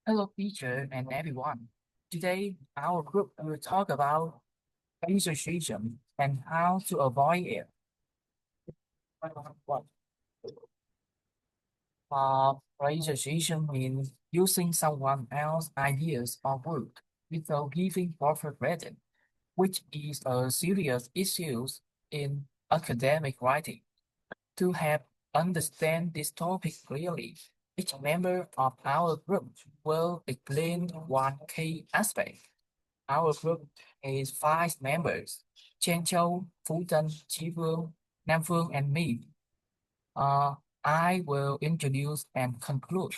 Hello, teacher and everyone. Today, our group will talk about association and how to avoid it. Association means using someone else's ideas or work without giving proper credit, which is a serious issue in academic writing. To help understand this topic clearly, each member of our group will explain one key aspect. Our group is five members: Chen Châu, Phú Tân, Chí Vương, Nam Phương, and me. Uh, I will introduce and conclude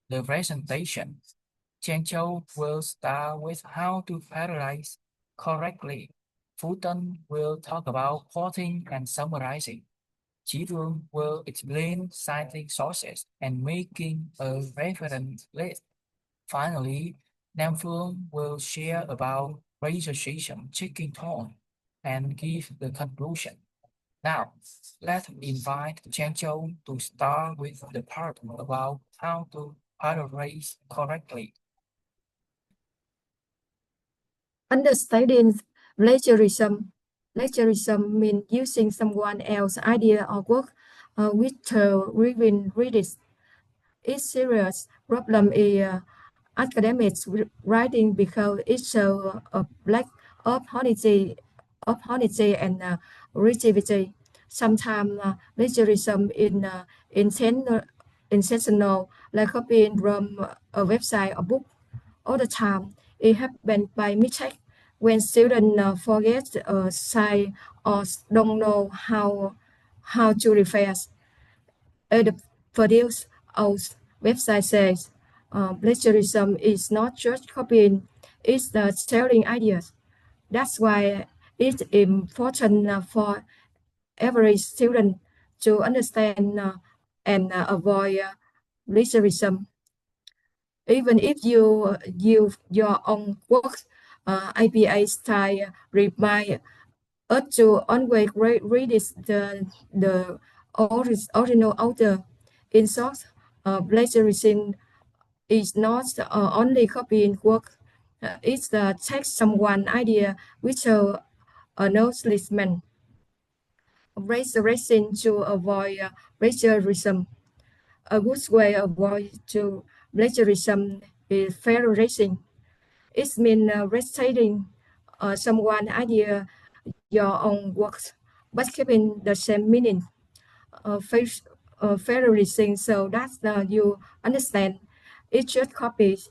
the presentation. Chen Châu will start with how to paraphrase correctly. Phú Tân will talk about quoting and summarizing. Chí Vương will explain citing sources and making a reference list. Finally, Nam Phương will share about registration, checking tone, and give the conclusion. Now, let's invite Chen Châu to start with the part about how to paraphrase correctly. Understanding plagiarism. Plagiarism means using someone else's idea or work without reading it. It's serious problem in academics writing because it shows a lack of honesty and creativity. Sometimes plagiarism is intentional, like copying from a website or book. All the time, it happens by mistake when students forget a sign or don't know how to rephrase. The produce our website says plagiarism is not just copying, it's the stealing ideas. That's why it's important for every student to understand and avoid plagiarism. Even if you use your own work, IPA style remind us to always read the original author. In short, plagiarism is not only copying work, it's the take someone idea without acknowledgement. Plagiarism to avoid plagiarism. A good way to avoid to plagiarism is fair racing. It means restating someone idea your own works, but keeping the same meaning. Fair, fair racing so that you understand it's just copies.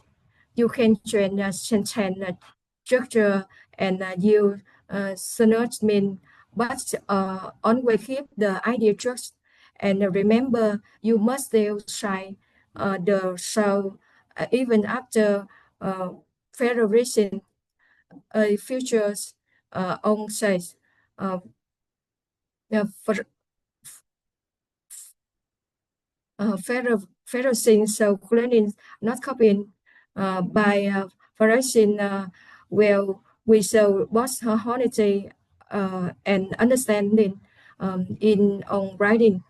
You can change sentence structure and use synonym, but always keep the idea trust. And remember, you must still try the show even after federation futures on says uh, for federation so cleaning not copying by federation well we show both honesty and understanding in on writing.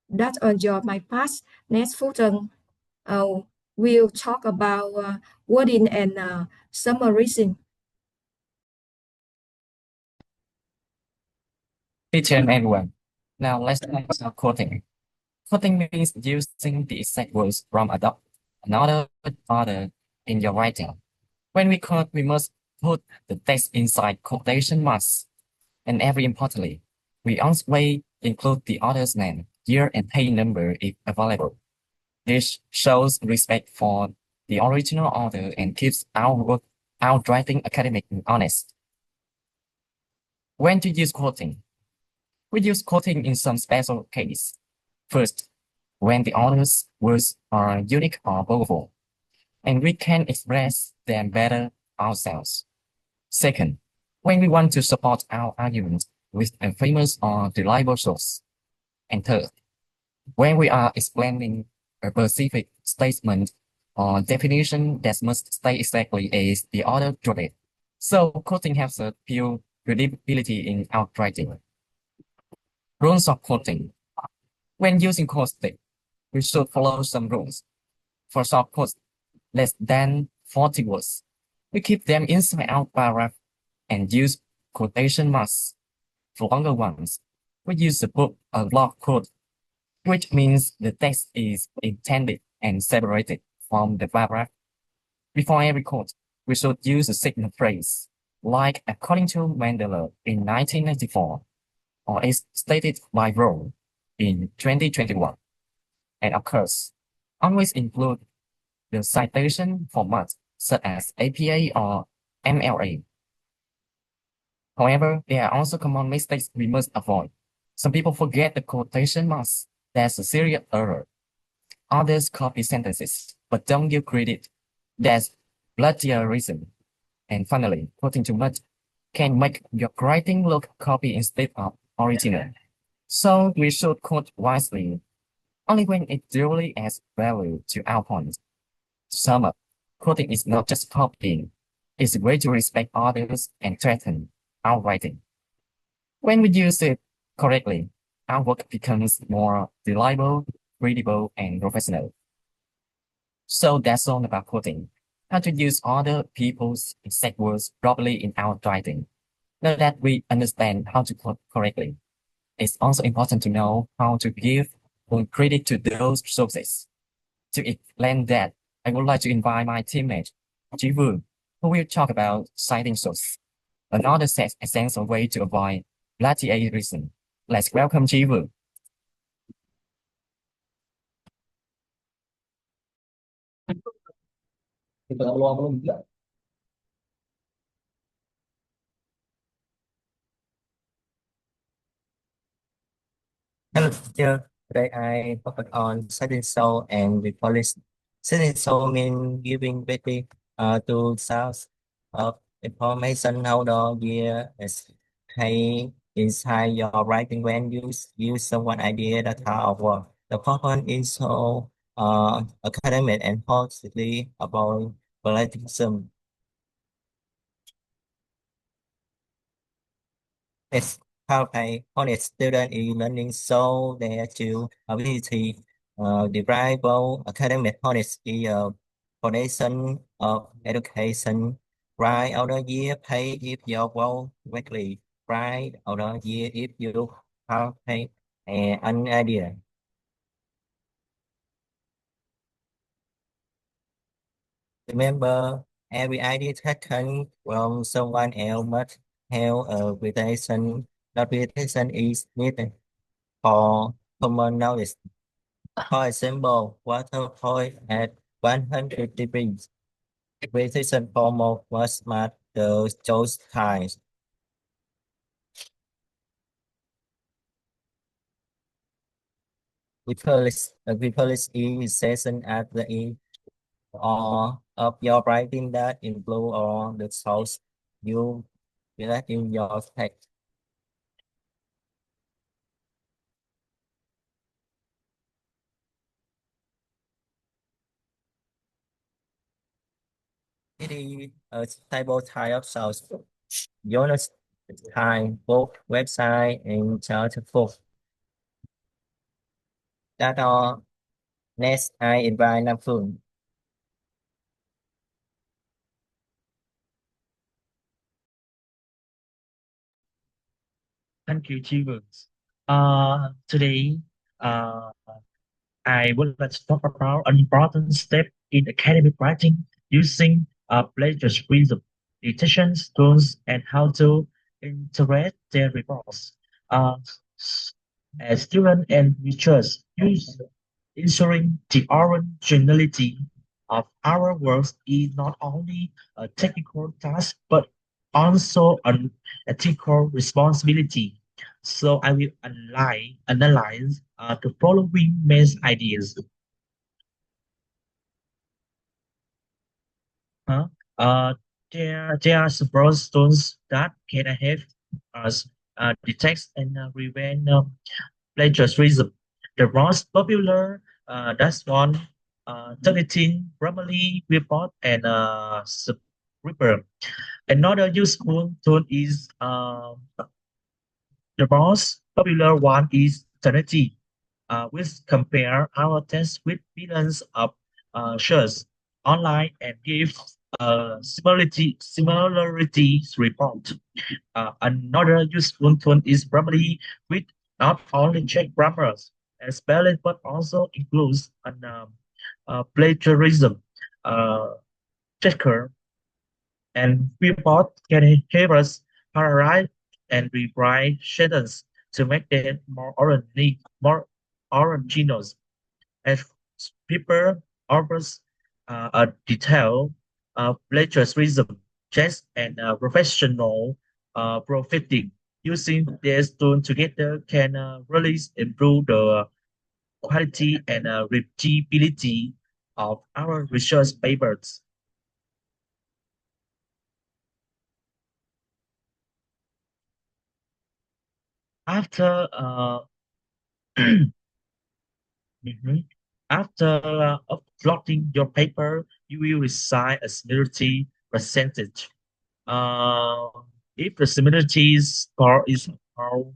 That's on your my past. Next photo, we'll talk about wording and summarizing. Teacher and everyone. Now let's talk about quoting. Quoting means using the exact words from another author in your writing. When we quote, we must put the text inside quotation marks. And very importantly, we always include the author's name, year, and page number if available. This shows respect for the original author and keeps our work, our writing academic and honest. When to use quoting? We use quoting in some special case. First, when the author's words are unique or powerful, and we can express them better ourselves. Second, when we want to support our argument with a famous or reliable source. And third, when we are explaining a specific statement or definition that must stay exactly as the author wrote it. So quoting helps us build credibility in our writing. Rules of quoting. When using quoting, we should follow some rules. For short quotes, less than 40 words. We keep them inside our paragraph and use quotation marks for longer ones. We use the book a block quote, which means the text is intended and separated from the paragraph. Before every quote, we should use a signal phrase, like according to Mandela in 1994, or is stated by Rowe in 2021. And of course, always include the citation format such as APA or MLA. However, there are also common mistakes we must avoid. Some people forget the quotation marks. That's a serious error. Others copy sentences, but don't give credit. That's plagiarism. And finally, quoting too much can make your writing look copy instead of original. So we should quote wisely, only when it really adds value to our point. To sum up, quoting is not just copying, it's a way to respect others and strengthen our writing. When we use it correctly, our work becomes more reliable, readable, and professional. So that's all about quoting. How to use other people's exact words properly in our writing. Now that we understand how to quote correctly, it's also important to know how to give full credit to those sources. To explain that, I would like to invite my teammate, Ji Vu, who will talk about citing source, another essential way to avoid plagiarism. Let's welcome Ji Vu. Hello, teacher. Today I focus on setting soul and the police. Setting soul means giving beauty to source of information how the year is hay inside your writing when you use someone idea that how work. The purpose is so academic and positively about politicism. It's how a honest student is learning so their to ability derive both academic honesty foundation of education. Right out the year pay if you work weekly. Right out the year if you have pay an idea. Remember, every idea taken from someone else must have a reputation. That reputation is needed for common knowledge. For example, water boils at 100 degrees. Precision formal was made the choice times. We publish each session at the end or of your writing that include all the source you select in your text. It is a stable type of source. Journals time, book, website, and chart book that are next I invite Nam Phương. Thank you, Chivers. Today, uh, I would like to talk about an important step in academic writing using plagiarism, detection tools, and how to interpret their reports. Uh, as students and researchers use ensuring the originality of our works is not only a technical task but also an ethical responsibility. So I will analyze the following main ideas. Huh? Uh, there are several stones that can help us detect and prevent plagiarism. The most popular that's one targeting primarily report and scribble. Another useful tool is the most popular one is Trinity, which compare our text with billions of shares. online and give a similarities report. Another useful tool is probably with not only check grammars and spelling, but also includes an plagiarism uh, checker, and report can help us paraphrase and rewrite sentences to make them more original. As people offers a detailed plagiarism checks and professional profiting. Using these tools together can really improve the quality and readability of our research papers. After mhm. After uploading your paper, you will receive a similarity percentage. Uh, if the similarity score is around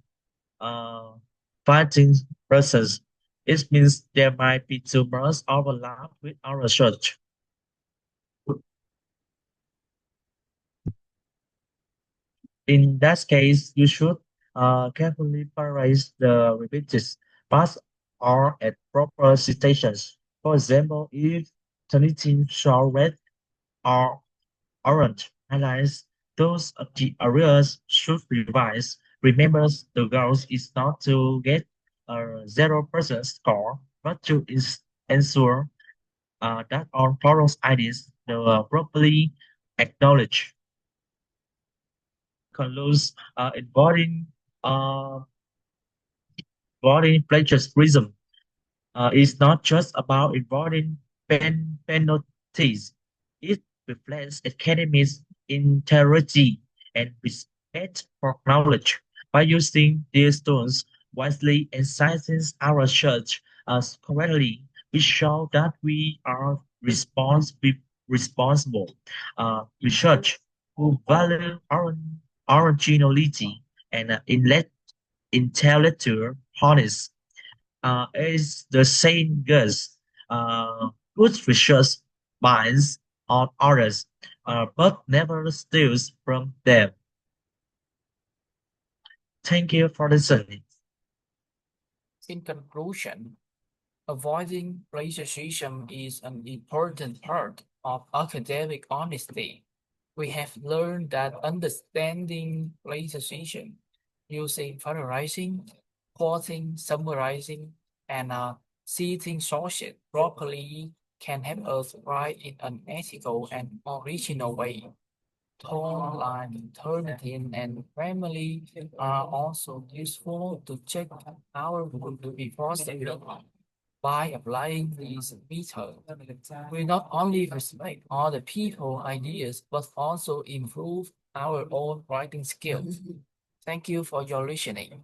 uh, 15%, it means there might be too much overlap with our research. In that case, you should carefully prioritize the repeated parts or at proper citations. For example, if Trinity show red or orange highlights, those are the areas should revise. Remember, the goal is not to get a 0% score, but to ensure that all Taurus IDs are properly acknowledged. Concludes involving uh, plagiarism is not just about avoiding penalties. It reflects academics' integrity and respect for knowledge. By using these tools wisely and citing our research as correctly, we show that we are responsible research who value originality and intellectual honesty. As the saying goes, good research binds on others, but never steals from them. Thank you for listening. In conclusion, avoiding plagiarism is an important part of academic honesty. We have learned that understanding plagiarism using factorizing, quoting, summarizing, and citing sources properly can help us write in an ethical and original way. Tone, line, turnitin, and family are also useful to check our work before sending. By applying these methods, we not only respect other people's ideas, but also improve our own writing skills. Thank you for your listening.